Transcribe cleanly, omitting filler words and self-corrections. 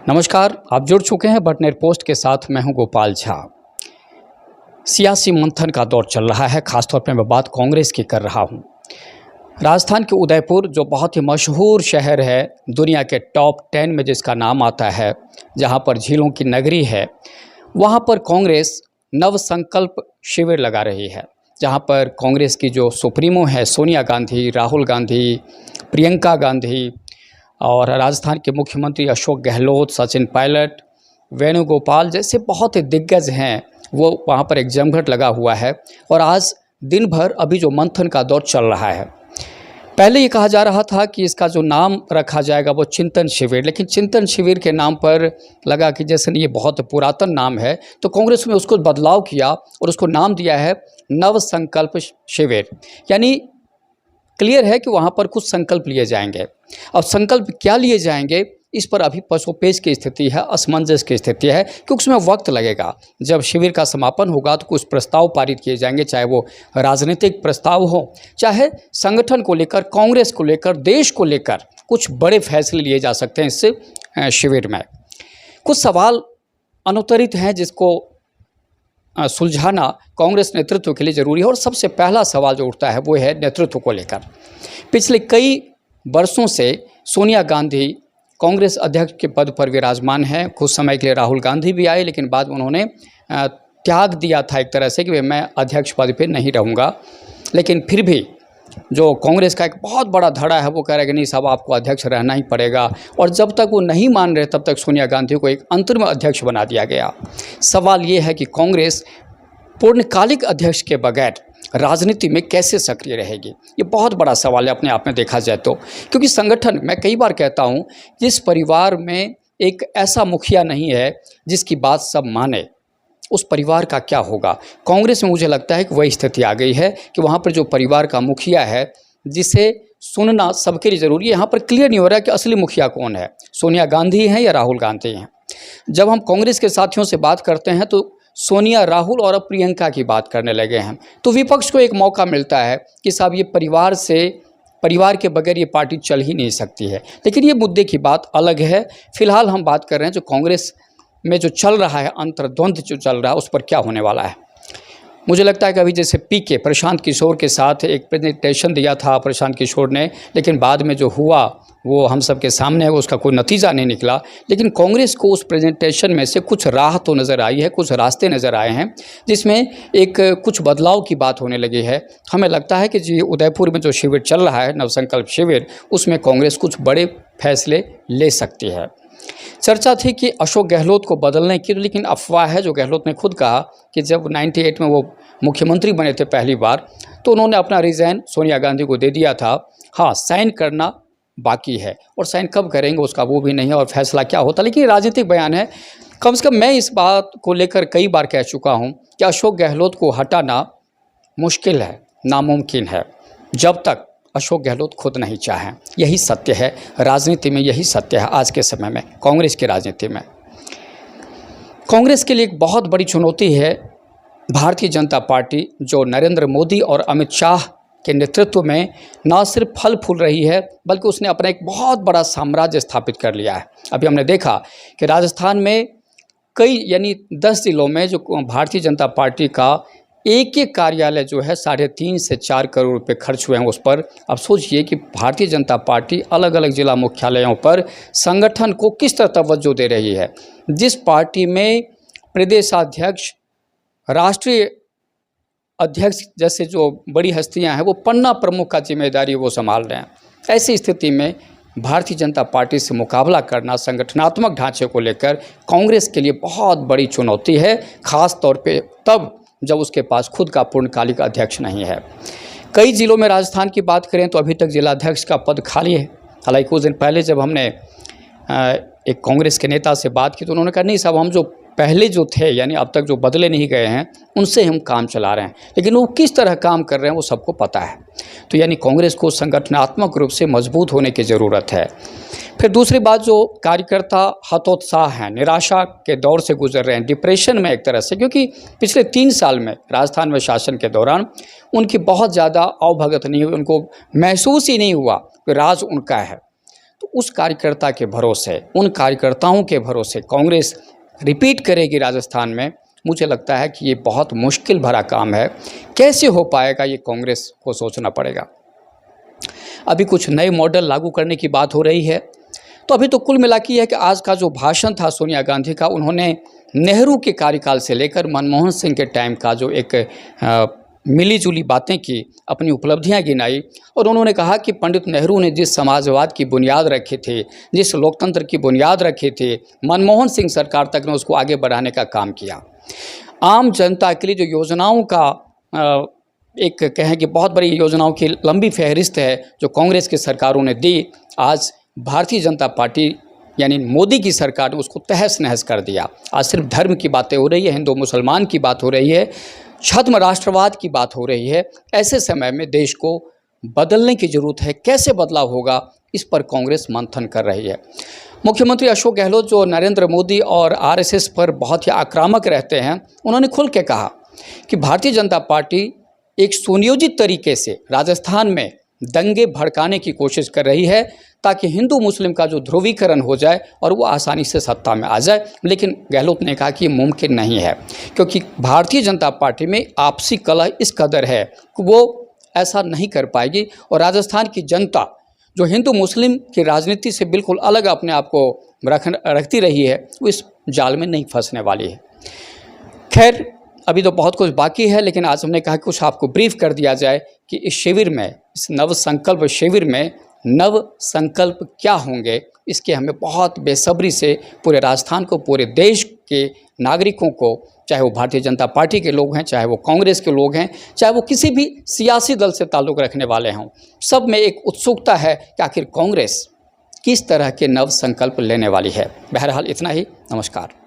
नमस्कार, आप जुड़ चुके हैं बटनेर पोस्ट के साथ। मैं हूं गोपाल झा। सियासी मंथन का दौर चल रहा है, खासतौर पर मैं बात कांग्रेस की कर रहा हूं। राजस्थान के उदयपुर जो बहुत ही मशहूर शहर है, दुनिया के टॉप 10 में जिसका नाम आता है, जहां पर झीलों की नगरी है, वहां पर कांग्रेस नव संकल्प शिविर लगा रही है। जहां पर कांग्रेस की जो सुप्रीमो है सोनिया गांधी, राहुल गांधी, प्रियंका गांधी और राजस्थान के मुख्यमंत्री अशोक गहलोत, सचिन पायलट, वेणुगोपाल जैसे बहुत ही दिग्गज हैं, वो वहाँ पर एक जमघट लगा हुआ है। और आज दिन भर अभी जो मंथन का दौर चल रहा है, पहले ये कहा जा रहा था कि इसका जो नाम रखा जाएगा वो चिंतन शिविर, लेकिन चिंतन शिविर के नाम पर लगा कि जैसे ये बहुत पुरातन नाम है, तो कांग्रेस में उसको बदलाव किया और उसको नाम दिया है नव संकल्प शिविर। यानी क्लियर है कि वहाँ पर कुछ संकल्प लिए जाएंगे। अब संकल्प क्या लिए जाएंगे, इस पर अभी पसोपेश की स्थिति है, असमंजस की स्थिति है, क्योंकि उसमें वक्त लगेगा। जब शिविर का समापन होगा तो कुछ प्रस्ताव पारित किए जाएंगे, चाहे वो राजनीतिक प्रस्ताव हो, चाहे संगठन को लेकर, कांग्रेस को लेकर, देश को लेकर कुछ बड़े फैसले लिए जा सकते हैं इस शिविर में। कुछ सवाल अनुत्तरित हैं जिसको सुलझाना कांग्रेस नेतृत्व के लिए ज़रूरी है। और सबसे पहला सवाल जो उठता है वो है नेतृत्व को लेकर। पिछले कई वर्षों से सोनिया गांधी कांग्रेस अध्यक्ष के पद पर विराजमान हैं। कुछ समय के लिए राहुल गांधी भी आए, लेकिन बाद में उन्होंने त्याग दिया था एक तरह से कि मैं अध्यक्ष पद पर नहीं रहूँगा। लेकिन फिर भी जो कांग्रेस का एक बहुत बड़ा धड़ा है वो कह रहा है कि नहीं साहब, आपको अध्यक्ष रहना ही पड़ेगा। और जब तक वो नहीं मान रहे तब तक सोनिया गांधी को एक अंतरिम अध्यक्ष बना दिया गया। सवाल ये है कि कांग्रेस पूर्णकालिक अध्यक्ष के बगैर राजनीति में कैसे सक्रिय रहेगी, ये बहुत बड़ा सवाल है अपने आप में देखा जाए तो। क्योंकि संगठन, मैं कई बार कहता हूँ, जिस परिवार में एक ऐसा मुखिया नहीं है जिसकी बात सब माने, उस परिवार का क्या होगा। कांग्रेस में मुझे लगता है कि वही स्थिति आ गई है कि वहाँ पर जो परिवार का मुखिया है, जिसे सुनना सबके लिए ज़रूरी है। यहाँ पर क्लियर नहीं हो रहा है कि असली मुखिया कौन है, सोनिया गांधी हैं या राहुल गांधी हैं। जब हम कांग्रेस के साथियों से बात करते हैं तो सोनिया, राहुल और अब प्रियंका की बात करने लगे हैं। तो विपक्ष को एक मौका मिलता है कि साहब ये परिवार के बगैर ये पार्टी चल ही नहीं सकती है। लेकिन ये मुद्दे की बात अलग है। फिलहाल हम बात कर रहे हैं जो कांग्रेस में जो चल रहा है, अंतर्द्वंद जो चल रहा है, उस पर क्या होने वाला है। मुझे लगता है कि अभी जैसे पीके प्रशांत किशोर के साथ एक प्रेजेंटेशन दिया था प्रशांत किशोर ने, लेकिन बाद में जो हुआ वो हम सब के सामने है, उसका कोई नतीजा नहीं निकला। लेकिन कांग्रेस को उस प्रेजेंटेशन में से कुछ राह तो नज़र आई है, कुछ रास्ते नज़र आए हैं, जिसमें एक कुछ बदलाव की बात होने लगी है। हमें लगता है कि जी उदयपुर में जो शिविर चल रहा है, नवसंकल्प शिविर, उसमें कांग्रेस कुछ बड़े फैसले ले सकती है। चर्चा थी कि अशोक गहलोत को बदलने की, लेकिन अफवाह है। जो गहलोत ने खुद कहा कि जब 98 में वो मुख्यमंत्री बने थे पहली बार, तो उन्होंने अपना रिज़ाइन सोनिया गांधी को दे दिया था। हाँ, साइन करना बाकी है, और साइन कब करेंगे उसका वो भी नहीं है, और फैसला क्या होता। लेकिन राजनीतिक बयान है। कम से कम मैं इस बात को लेकर कई बार कह चुका हूँ कि अशोक गहलोत को हटाना मुश्किल है, नामुमकिन है, जब तक अशोक गहलोत खुद नहीं चाहें। यही सत्य है राजनीति में, यही सत्य है आज के समय में कांग्रेस की राजनीति में। कांग्रेस के लिए एक बहुत बड़ी चुनौती है भारतीय जनता पार्टी, जो नरेंद्र मोदी और अमित शाह के नेतृत्व में न सिर्फ फल फूल रही है, बल्कि उसने अपना एक बहुत बड़ा साम्राज्य स्थापित कर लिया है। अभी हमने देखा कि राजस्थान में कई, यानी 10 जिलों में जो भारतीय जनता पार्टी का एक एक कार्यालय जो है 3.5 से 4 करोड़ रुपए खर्च हुए हैं उस पर। अब सोचिए कि भारतीय जनता पार्टी अलग अलग जिला मुख्यालयों पर संगठन को किस तरह तवज्जो दे रही है। जिस पार्टी में प्रदेशाध्यक्ष, राष्ट्रीय अध्यक्ष जैसे जो बड़ी हस्तियां हैं, वो पन्ना प्रमुख का जिम्मेदारी वो संभाल रहे हैं। ऐसी स्थिति में भारतीय जनता पार्टी से मुकाबला करना संगठनात्मक ढांचे को लेकर कांग्रेस के लिए बहुत बड़ी चुनौती है, ख़ास तौर पे तब जब उसके पास खुद का पूर्णकालिक अध्यक्ष नहीं है। कई जिलों में राजस्थान की बात करें तो अभी तक जिलाध्यक्ष का पद खाली है। हालांकि कुछ दिन पहले जब हमने एक कांग्रेस के नेता से बात की तो उन्होंने कहा नहीं साहब, हम जो पहले जो थे, यानी अब तक जो बदले नहीं गए हैं, उनसे हम काम चला रहे हैं। लेकिन वो किस तरह काम कर रहे हैं वो सबको पता है। तो यानी कांग्रेस को संगठनात्मक रूप से मजबूत होने की ज़रूरत है। फिर दूसरी बात, जो कार्यकर्ता हतोत्साह हैं, निराशा के दौर से गुजर रहे हैं, डिप्रेशन में एक तरह से, क्योंकि पिछले 3 साल में राजस्थान में शासन के दौरान उनकी बहुत ज़्यादा अवभगत नहीं हुई, उनको महसूस ही नहीं हुआ कि राज उनका है। तो उस कार्यकर्ता के भरोसे, उन कार्यकर्ताओं के भरोसे कांग्रेस रिपीट करेगी राजस्थान में, मुझे लगता है कि ये बहुत मुश्किल भरा काम है। कैसे हो पाएगा ये कांग्रेस को सोचना पड़ेगा। अभी कुछ नए मॉडल लागू करने की बात हो रही है, तो अभी तो कुल मिला के है कि आज का जो भाषण था सोनिया गांधी का, उन्होंने नेहरू के कार्यकाल से लेकर मनमोहन सिंह के टाइम का जो एक मिली जुली बातें की, अपनी उपलब्धियां गिनाई, और उन्होंने कहा कि पंडित नेहरू ने जिस समाजवाद की बुनियाद रखी थी, जिस लोकतंत्र की बुनियाद रखी थी, मनमोहन सिंह सरकार तक ने उसको आगे बढ़ाने का काम किया। आम जनता के लिए जो योजनाओं का एक कहें कि बहुत बड़ी योजनाओं की लंबी फहरिस्त है जो कांग्रेस की सरकारों ने दी, आज भारतीय जनता पार्टी यानी मोदी की सरकार ने उसको तहस नहस कर दिया। आज सिर्फ धर्म की बातें हो रही है, हिंदू मुसलमान की बात हो रही है, छद्म राष्ट्रवाद की बात हो रही है। ऐसे समय में देश को बदलने की ज़रूरत है। कैसे बदलाव होगा, इस पर कांग्रेस मंथन कर रही है। मुख्यमंत्री अशोक गहलोत जो नरेंद्र मोदी और आरएसएस पर बहुत ही आक्रामक रहते हैं, उन्होंने खुल के कहा कि भारतीय जनता पार्टी एक सुनियोजित तरीके से राजस्थान में दंगे भड़काने की कोशिश कर रही है ताकि हिंदू मुस्लिम का जो ध्रुवीकरण हो जाए और वो आसानी से सत्ता में आ जाए। लेकिन गहलोत ने कहा कि ये मुमकिन नहीं है, क्योंकि भारतीय जनता पार्टी में आपसी कलह इस कदर है कि वो ऐसा नहीं कर पाएगी, और राजस्थान की जनता जो हिंदू मुस्लिम की राजनीति से बिल्कुल अलग अपने आप को रखती रही है, वो इस जाल में नहीं फंसने वाली है। खैर, अभी तो बहुत कुछ बाकी है, लेकिन आज हमने कहा कि कुछ आपको ब्रीफ कर दिया जाए कि इस शिविर में, इस नव संकल्प शिविर में नव संकल्प क्या होंगे, इसके हमें बहुत बेसब्री से पूरे राजस्थान को, पूरे देश के नागरिकों को, चाहे वो भारतीय जनता पार्टी के लोग हैं, चाहे वो कांग्रेस के लोग हैं, चाहे वो किसी भी सियासी दल से ताल्लुक़ रखने वाले हों, सब में एक उत्सुकता है कि आखिर कांग्रेस किस तरह के नव संकल्प लेने वाली है। बहरहाल इतना ही। नमस्कार।